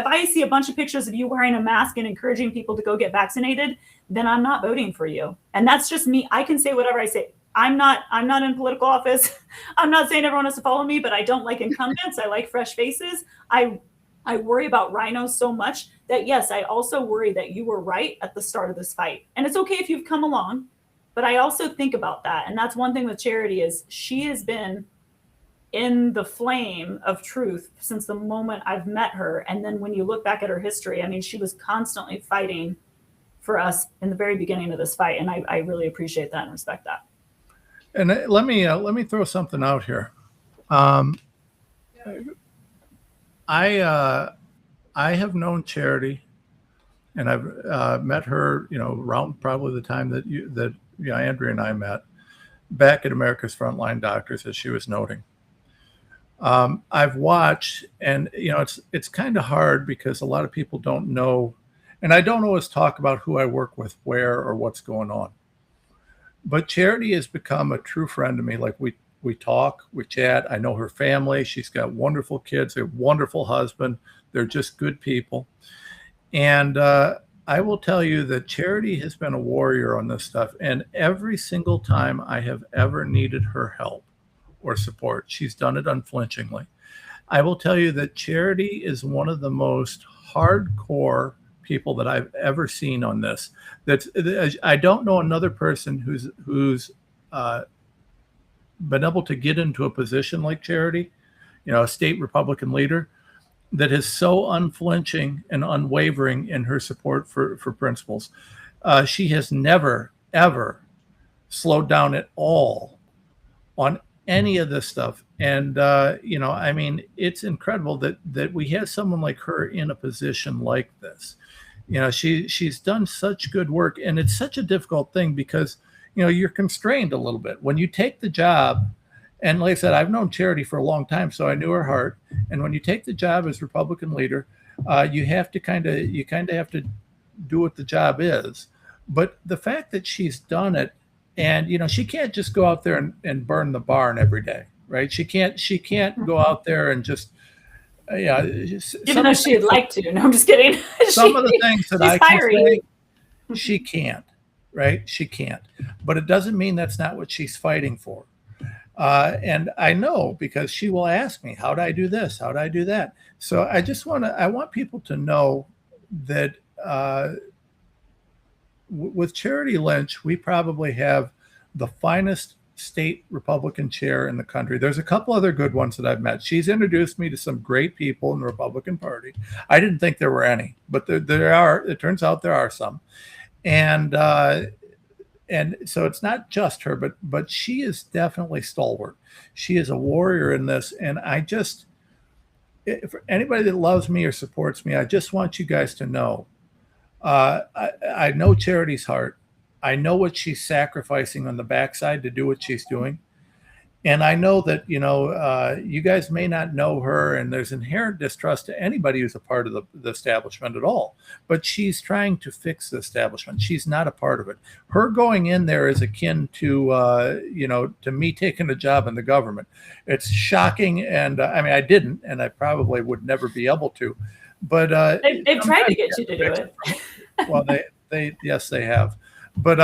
I see a bunch of pictures of you wearing a mask and encouraging people to go get vaccinated, then I'm not voting for you. And that's just me. I can say whatever I say. I'm not in political office. I'm not saying everyone has to follow me, but I don't like incumbents. I like fresh faces. I worry about rhinos so much that, yes, I also worry that you were right at the start of this fight. And it's okay if you've come along, but I also think about that. And that's one thing with Charity is she has been in the flame of truth since the moment I've met her. And then when you look back at her history, I mean, she was constantly fighting for us in the very beginning of this fight. And I really appreciate that and respect that. And let me throw something out here. I have known Charity, and I've met her, you know, around probably the time that Andrea and I met back at America's Frontline Doctors, as she was noting. I've watched, and you know, it's kind of hard because a lot of people don't know, and I don't always talk about who I work with, where, or what's going on. But Charity has become a true friend to me. Like we talk, we chat. I know her family. She's got wonderful kids, a wonderful husband. They're just good people. And I will tell you that Charity has been a warrior on this stuff. And every single time I have ever needed her help or support, she's done it unflinchingly. I will tell you that Charity is one of the most hardcore people that I've ever seen on this. I don't know another person who's been able to get into a position like Charity, you know, a state Republican leader, that is so unflinching and unwavering in her support for principles. She has never, ever slowed down at all on any of this stuff. And, you know, I mean, it's incredible that we have someone like her in a position like this. You know, she's done such good work, and it's such a difficult thing because, you know, you're constrained a little bit when you take the job. And like I said, I've known Charity for a long time, so I knew her heart. And when you take the job as Republican leader, you have to kind of have to do what the job is. But the fact that she's done it, and you know, she can't just go out there and burn the barn every day, right? She can't go out there and just even though she'd like to. No, I'm just kidding. Some of the things that I can say, she can't, right? She can't. But it doesn't mean that's not what she's fighting for. And I know because she will ask me, how do I do this? How do I do that? So I want people to know that with Charity Lynch, we probably have the finest state Republican chair in the country. There's a couple other good ones that I've met. She's introduced me to some great people in the Republican Party. I didn't think there were any, but there are. It turns out there are some, and so it's not just her, but she is definitely stalwart. She is a warrior in this, and for anybody that loves me or supports me, I just want you guys to know. I know Charity's heart. I know what she's sacrificing on the backside to do what she's doing. And I know that, you guys may not know her, and there's inherent distrust to anybody who's a part of the establishment at all. But she's trying to fix the establishment. She's not a part of it. Her going in there is akin to, to me taking a job in the government. It's shocking. And I didn't, and I probably would never be able to. But they've tried to get you to do it. Well, yes, they have. But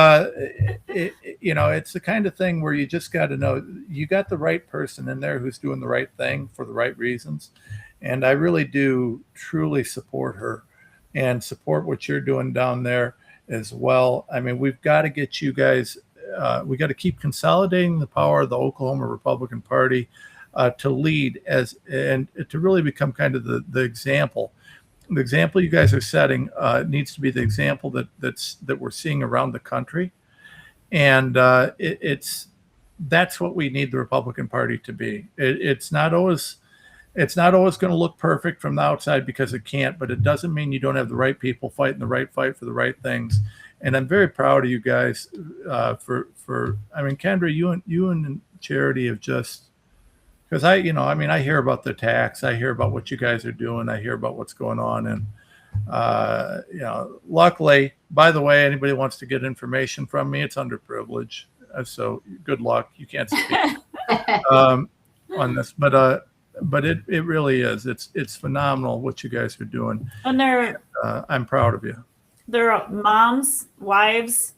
it's the kind of thing where you just got to know you got the right person in there who's doing the right thing for the right reasons. And I really do truly support her and support what you're doing down there as well. I mean, we've got to get you guys, we got to keep consolidating the power of the Oklahoma Republican Party to lead and to really become kind of the example. The example you guys are setting needs to be the example that we're seeing around the country, and that's what we need the Republican Party to be. It's not always going to look perfect from the outside because it can't, but it doesn't mean you don't have the right people fighting the right fight for the right things. And I'm very proud of you guys for Kendra, you and Charity have just. Because I hear about the attacks. I hear about what you guys are doing. I hear about what's going on. And, luckily, by the way, anybody wants to get information from me, it's underprivileged. So good luck. You can't speak on this. But it really is. It's phenomenal what you guys are doing. And I'm proud of you. There are moms, wives,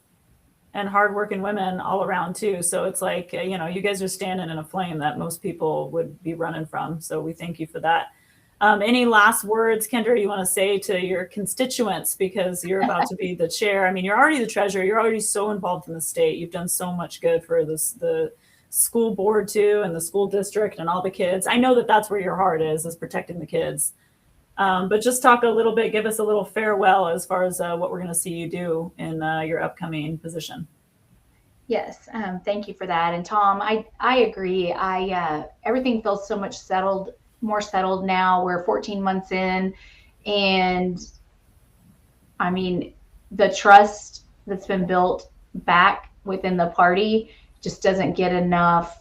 and hardworking women all around too. So it's like, you guys are standing in a flame that most people would be running from. So we thank you for that. Any last words, Kendra, you want to say to your constituents, because you're about to be the chair? I mean, you're already the treasurer. You're already so involved in the state. You've done so much good for the school board too, and the school district and all the kids. I know that that's where your heart is protecting the kids. But just talk a little bit, give us a little farewell as far as what we're going to see you do in your upcoming position. Yes, thank you for that. And Tom, I agree. Everything feels so much more settled now. We're 14 months in, and I mean, the trust that's been built back within the party just doesn't get enough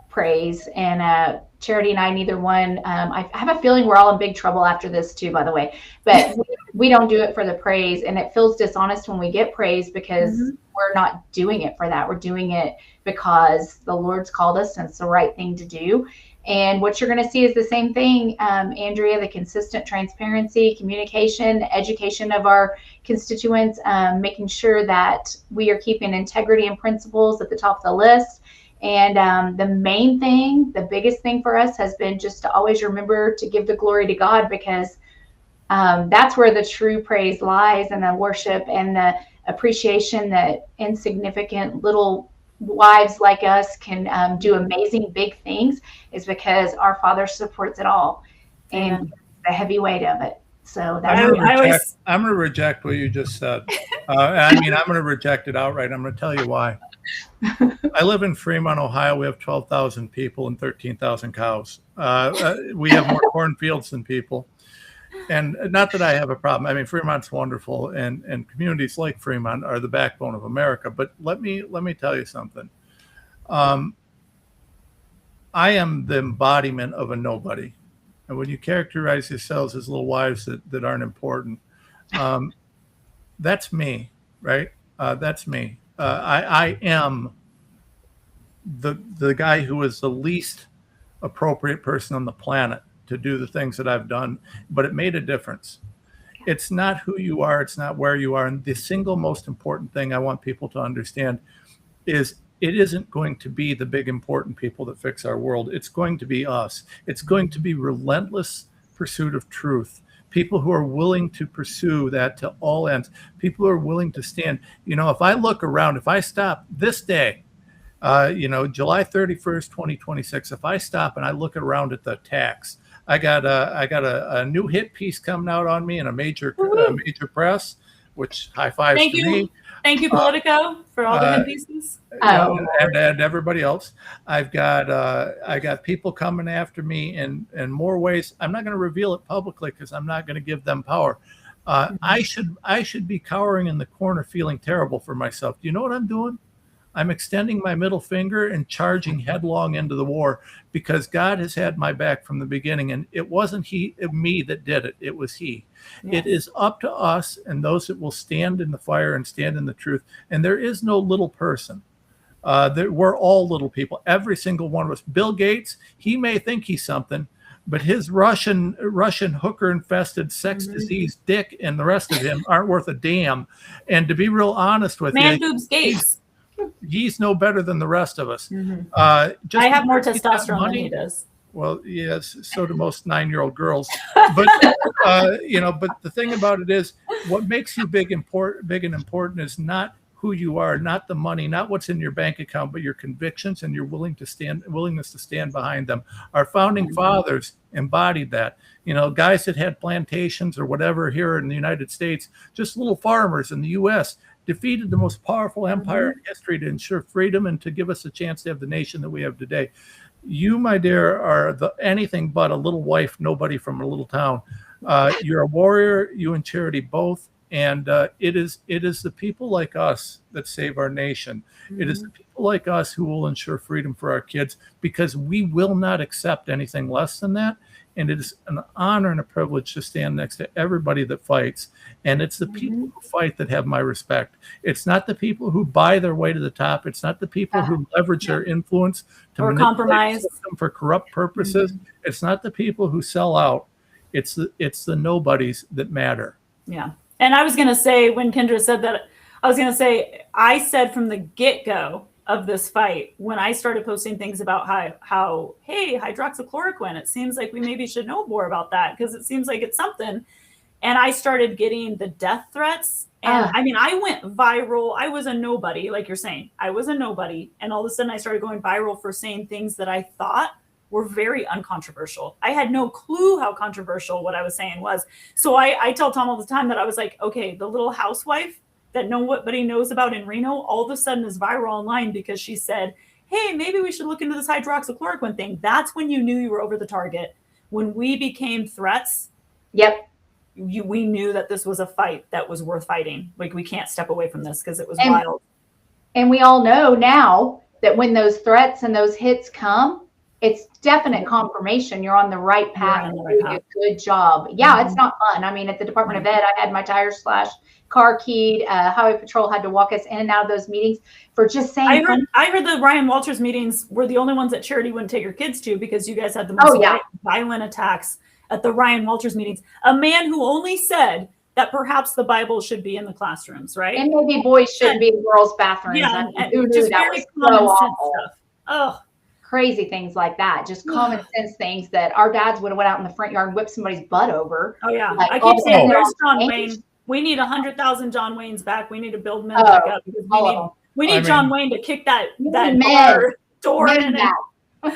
praise. And Charity and I, neither one. I have a feeling we're all in big trouble after this too, by the way. But we don't do it for the praise, and it feels dishonest when we get praise because we're not doing it for that. We're doing it because the Lord's called us, and it's the right thing to do. And what you're going to see is the same thing, Andrea, the consistent transparency, communication, education of our constituents, making sure that we are keeping integrity and principles at the top of the list. And the main thing, the biggest thing for us has been just to always remember to give the glory to God, because that's where the true praise lies, and the worship and the appreciation that insignificant little wives like us can do amazing big things, is because our Father supports it all. And the heavy weight of it. So that's I'm going to reject what you just said. I'm going to reject it outright. I'm going to tell you why. I live in Fremont, Ohio. We have 12,000 people and 13,000 cows. We have more cornfields than people. And not that I have a problem. I mean, Fremont's wonderful, and communities like Fremont are the backbone of America. But let me tell you something. I am the embodiment of a nobody. And when you characterize yourselves as little wives that aren't important, that's me, right? That's me. I am the guy who is the least appropriate person on the planet to do the things that I've done, but it made a difference. It's not who you are. It's not where you are. And the single most important thing I want people to understand is it isn't going to be the big important people that fix our world. It's going to be us. It's going to be relentless pursuit of truth. People who are willing to pursue that to all ends. People who are willing to stand. If I look around, if I stop this day, July 31st, 2026, if I stop and I look around at the attacks, I got a new hit piece coming out on me in a major press, which high fives Thank to you. me. Thank you, Politico, for all the hit pieces. And everybody else. I got people coming after me in more ways. I'm not going to reveal it publicly because I'm not going to give them power. I should be cowering in the corner, feeling terrible for myself. Do you know what I'm doing? I'm extending my middle finger and charging headlong into the war because God has had my back from the beginning. And it wasn't me that did it. It was he. Yeah. It is up to us and those that will stand in the fire and stand in the truth. And there is no little person. We're all little people, every single one of us. Bill Gates, he may think he's something, but his Russian hooker-infested, sex disease dick and the rest of him aren't worth a damn. And to be real honest with you, boobs Gates. He's no better than the rest of us. I have more testosterone than he does. Well, yes, so do most 9-year-old girls. But but the thing about it is, what makes you big and important is not who you are, not the money, not what's in your bank account, but your convictions and your willingness to stand behind them. Our founding fathers embodied that. Guys that had plantations or whatever here in the United States, just little farmers in the U.S., defeated the most powerful empire in history to ensure freedom and to give us a chance to have the nation that we have today. You, my dear, are anything but a little wife, nobody from a little town. You're a warrior, you and Charity both. And it is the people like us that save our nation. It is the people like us who will ensure freedom for our kids, because we will not accept anything less than that. And it is an honor and a privilege to stand next to everybody that fights. And it's the people who fight that have my respect. It's not the people who buy their way to the top. It's not the people who leverage their influence to compromise them for corrupt purposes. It's not the people who sell out. It's the nobodies that matter. Yeah. And I was going to say, when Kendra said that, I said from the get-go of this fight, when I started posting things about how hey, hydroxychloroquine, it seems like we maybe should know more about that because it seems like it's something. And I started getting the death threats. And I went viral. I was a nobody, like you're saying. I was a nobody. And all of a sudden I started going viral for saying things that I thought were very uncontroversial. I had no clue how controversial what I was saying was. So I tell Tom all the time that I was like, okay, the little housewife that nobody knows about in Reno all of a sudden is viral online because she said, hey, maybe we should look into this hydroxychloroquine thing. That's when you knew you were over the target. When we became threats, we knew that this was a fight that was worth fighting. Like, we can't step away from this because it was wild. And we all know now that when those threats and those hits come, it's definite confirmation you're on the right path and doing a good job. Yeah, it's not fun. I mean, at the Department of Ed, I had my tires slashed, car keyed. Highway Patrol had to walk us in and out of those meetings for just saying. I heard the Ryan Walters meetings were the only ones that Charity wouldn't take her kids to because you guys had the most violent attacks at the Ryan Walters meetings. A man who only said that perhaps the Bible should be in the classrooms, right? And maybe boys shouldn't be in girls' bathrooms. Yeah, and who knew that was so awful. Stuff. Oh. Crazy things like that, just common sense things that our dads would have went out in the front yard and whipped somebody's butt over. Oh yeah, I keep saying there's John Wayne. We need 100,000 John Waynes back. We need to build men back up because we need John Wayne to kick that door in.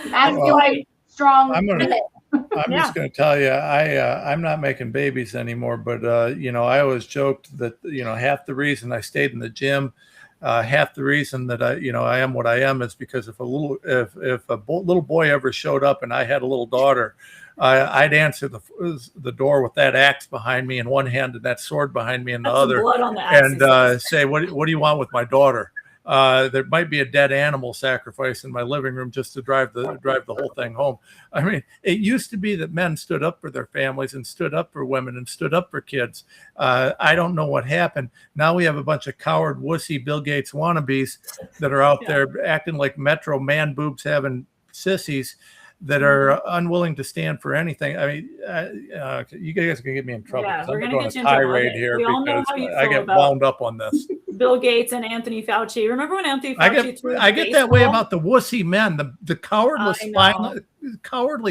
Masculine, strong. I'm just going to tell you, I'm not making babies anymore, but I always joked that half the reason I stayed in the gym. Half the reason that I am what I am is because if a little boy ever showed up and I had a little daughter, I'd answer the door with that axe behind me in one hand and that sword behind me in the other, and say, what do you want with my daughter? There might be a dead animal sacrifice in my living room just to drive the whole thing home. I mean, it used to be that men stood up for their families and stood up for women and stood up for kids. I don't know what happened. Now we have a bunch of coward, wussy Bill Gates wannabes that are out there acting like Metro man boobs having sissies. that are unwilling to stand for anything. I mean, you guys can get me in trouble. Yeah, we're I'm going to going get to you in trouble. tirade here We all know because how you I feel get about wound up on this. Bill Gates and Anthony Fauci. Remember when Anthony Fauci I get that way about the wussy men, the cowardly,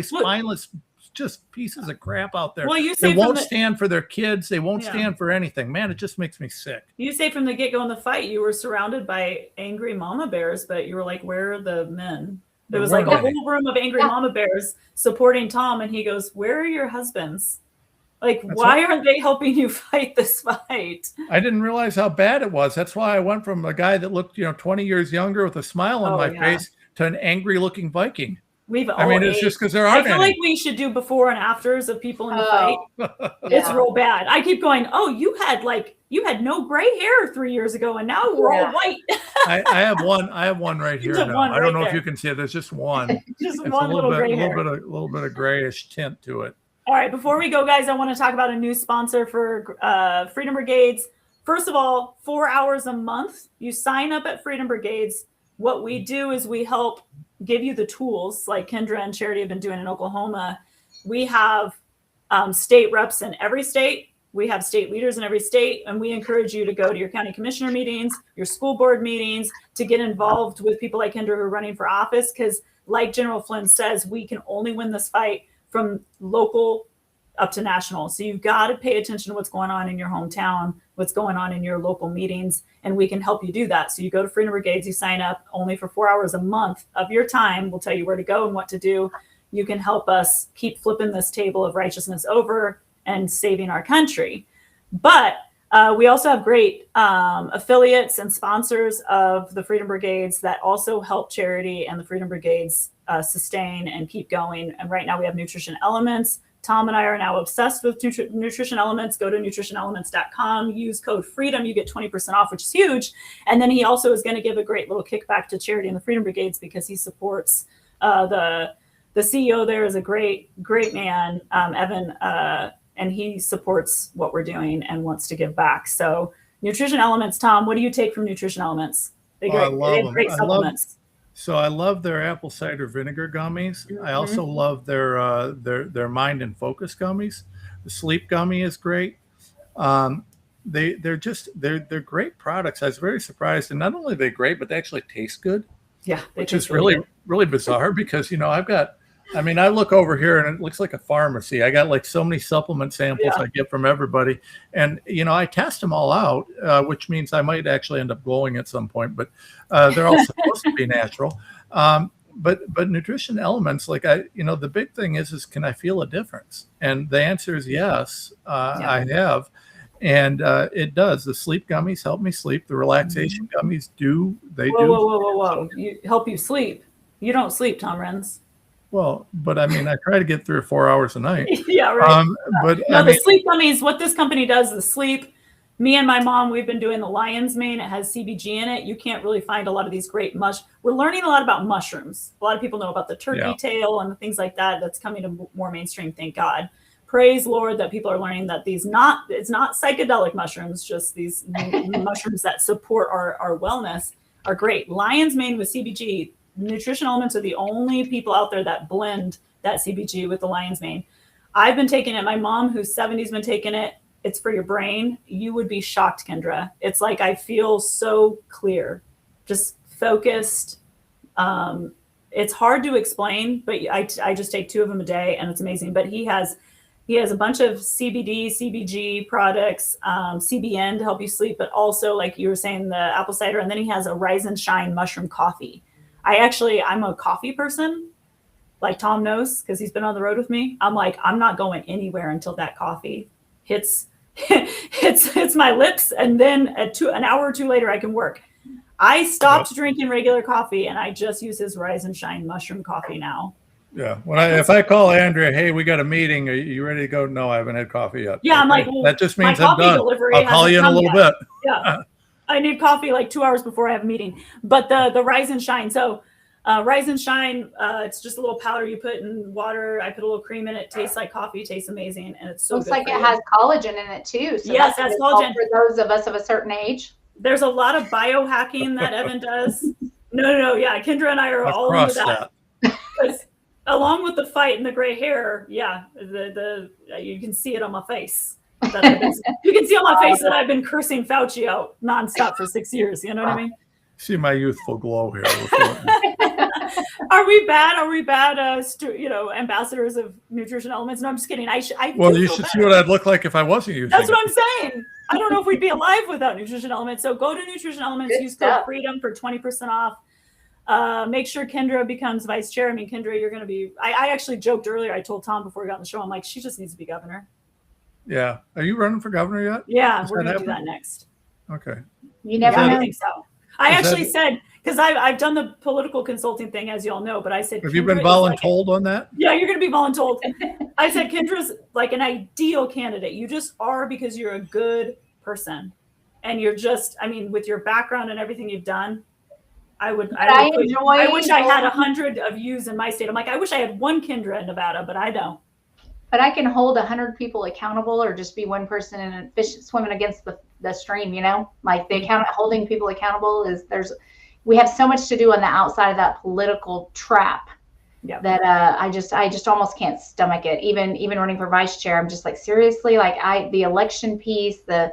spineless, just pieces of crap out there. Well, you say they won't stand for their kids. They won't stand for anything. Man, it just makes me sick. You say from the get-go in the fight, you were surrounded by angry mama bears, but you were like, where are the men? There was like a whole room of angry mama bears supporting Tom, and he goes, where are your husbands? Like, why aren't they helping you fight this fight? I didn't realize how bad it was. That's why I went from a guy that looked, 20 years younger with a smile on my face to an angry looking Viking. It's just because there aren't I feel like we should do before and afters of people in the fight. It's real bad. I keep going, you had no gray hair 3 years ago, and now we're all white. I have one right here now. I don't know if you can see it. There's just one. Just one little gray hair. A little bit of grayish tint to it. All right, before we go, guys, I want to talk about a new sponsor for Freedom Brigades. First of all, 4 hours a month. You sign up at Freedom Brigades. What we do is we help give you the tools, like Kendra and Charity have been doing in Oklahoma. We have state reps in every state. We have state leaders in every state, and we encourage you to go to your county commissioner meetings, your school board meetings, to get involved with people like Kendra who are running for office, because like General Flynn says, we can only win this fight from local up to national. So you've got to pay attention to what's going on in your hometown, what's going on in your local meetings, and we can help you do that. So you go to Freedom Brigades, you sign up only for 4 hours a month of your time. We'll tell you where to go and what to do. You can help us keep flipping this table of righteousness over and saving our country. But we also have great affiliates and sponsors of the Freedom Brigades that also help Charity and the Freedom Brigades sustain and keep going. And right now we have Nutrition Elements. Tom and I are now obsessed with Nutrition Elements. Go to nutritionelements.com, use code FREEDOM, you get 20% off, which is huge. And then he also is going to give a great little kickback to Charity and the Freedom Brigades because he supports the CEO there is a great man, Evan, and he supports what we're doing and wants to give back. So Nutrition Elements, Tom, what do you take from Nutrition Elements? They have great supplements. I love their apple cider vinegar gummies. I also love their mind and focus gummies. The sleep gummy is great. They're great products. I was very surprised, and not only are they great, but they actually taste good. Yeah, which is really bizarre because I look over here and it looks like a pharmacy. I got like so many supplement samples I get from everybody, and I test them all out, which means I might actually end up glowing at some point. But they're all supposed to be natural. But Nutrition Elements, the big thing is can I feel a difference? And the answer is yes. I have, and it does. The sleep gummies help me sleep. The relaxation gummies do. Whoa! You help you sleep. You don't sleep, Tom Renz. Well, but I try to get 3 or 4 hours a night. Yeah, right. The sleep gummies, what this company does, the sleep. Me and my mom, we've been doing the lion's mane. It has CBG in it. You can't really find a lot of these great We're learning a lot about mushrooms. A lot of people know about the turkey tail and things like that. That's coming to more mainstream, thank God. Praise Lord that people are learning that it's not psychedelic mushrooms, just these mushrooms that support our wellness are great. Lion's mane with CBG. Nutrition Elements are the only people out there that blend that CBG with the lion's mane. I've been taking it. My mom, who's 70, has been taking it. It's for your brain. You would be shocked, Kendra. It's like I feel so clear, just focused. It's hard to explain, but I just take 2 of them a day, and it's amazing. But he has a bunch of CBD, CBG products, CBN to help you sleep, but also, like you were saying, the apple cider. And then he has a Rise and Shine mushroom coffee. I'm a coffee person, like Tom knows, because he's been on the road with me. I'm not going anywhere until that coffee hits my lips, and then an hour or 2 later I can work. I stopped drinking regular coffee, and I just use his Rise and Shine mushroom coffee now. Yeah. If I call Andrea, hey, we got a meeting, are you ready to go? No, I haven't had coffee yet. Yeah, I'm like, that just means I'm done. I'll call you in a little bit. Yeah. I need coffee like 2 hours before I have a meeting. But the Rise and Shine. So Rise and Shine, it's just a little powder you put in water. I put a little cream in it. Tastes like coffee. Tastes amazing. And it's so looks like it has collagen in it too. So yes, that's collagen. For those of us of a certain age. There's a lot of biohacking that Evan does. No. Yeah, Kendra and I are all into that. along with the fight and the gray hair, yeah, the you can see it on my face. You can see on my face that I've been cursing Fauci out nonstop for 6 years. You know what I mean? See my youthful glow here. Are we bad? Are we bad? Ambassadors of nutrition elements? No, I'm just kidding. Well, you should see what I'd look like if I wasn't using. That's what I'm saying. I don't know if we'd be alive without nutrition elements. So go to nutrition elements. Use code FREEDOM for 20% off. Make sure Kendra becomes vice chair. I mean, Kendra, you're going to be. I actually joked earlier. I told Tom before we got on the show. I'm like, she just needs to be governor. Yeah. Are you running for governor yet? Yeah, we're going to do that next. Okay. You never know. I think so. I actually said, because I've done the political consulting thing, as you all know, but I said, have you been voluntold on that? Yeah, you're going to be voluntold. I said, Kendra's like an ideal candidate. You just are, because you're a good person. And you're just, I mean, with your background and everything you've done, I wish I had 100 of yous in my state. I'm like, I wish I had one Kendra in Nevada, but I don't. But I can hold 100 people accountable, or just be one person in a fish swimming against the stream, like holding people accountable we have so much to do on the outside of that political trap that I just almost can't stomach it. Even running for vice chair, I'm just like, seriously, like the election piece, the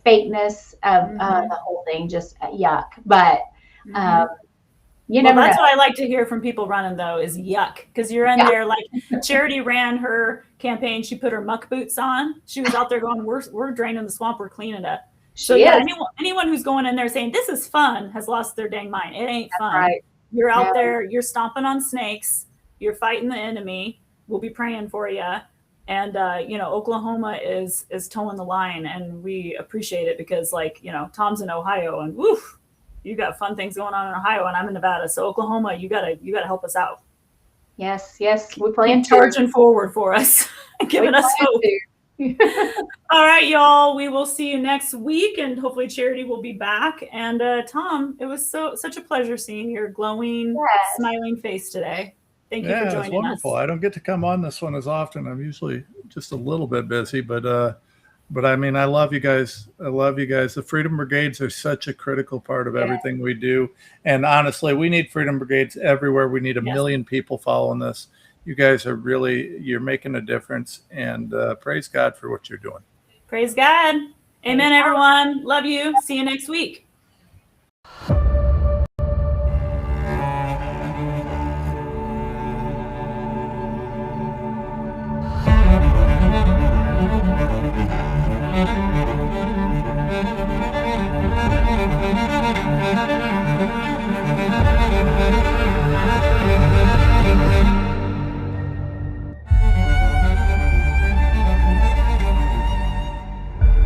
fakeness of the whole thing, just yuck. But that's what I like to hear from people running, though, is yuck, because you're in there. Like Charity ran her campaign, she put her muck boots on, she was out there going, we're draining the swamp, we're cleaning it up. So anyone who's going in there saying this is fun has lost their dang mind. It ain't fun. Right. You're out there, you're stomping on snakes, you're fighting the enemy. We'll be praying for you. And Oklahoma is towing the line, and we appreciate it, because Tom's in Ohio, and woof, you got fun things going on in Ohio, and I'm in Nevada. So Oklahoma, you gotta help us out. Yes, we plan to. Charging forward for us, giving us hope. All right, y'all. We will see you next week, and hopefully Charity will be back. And Tom, it was such a pleasure seeing your glowing, smiling face today. Thank you for joining us. Wonderful. I don't get to come on this one as often. I'm usually just a little bit busy, but I mean, I love you guys. The Freedom Brigades are such a critical part of everything we do. And honestly, we need Freedom Brigades everywhere. We need a million people following this. You guys you're making a difference, and praise God for what you're doing. Praise God. Amen, everyone. Love you. See you next week. Thank you.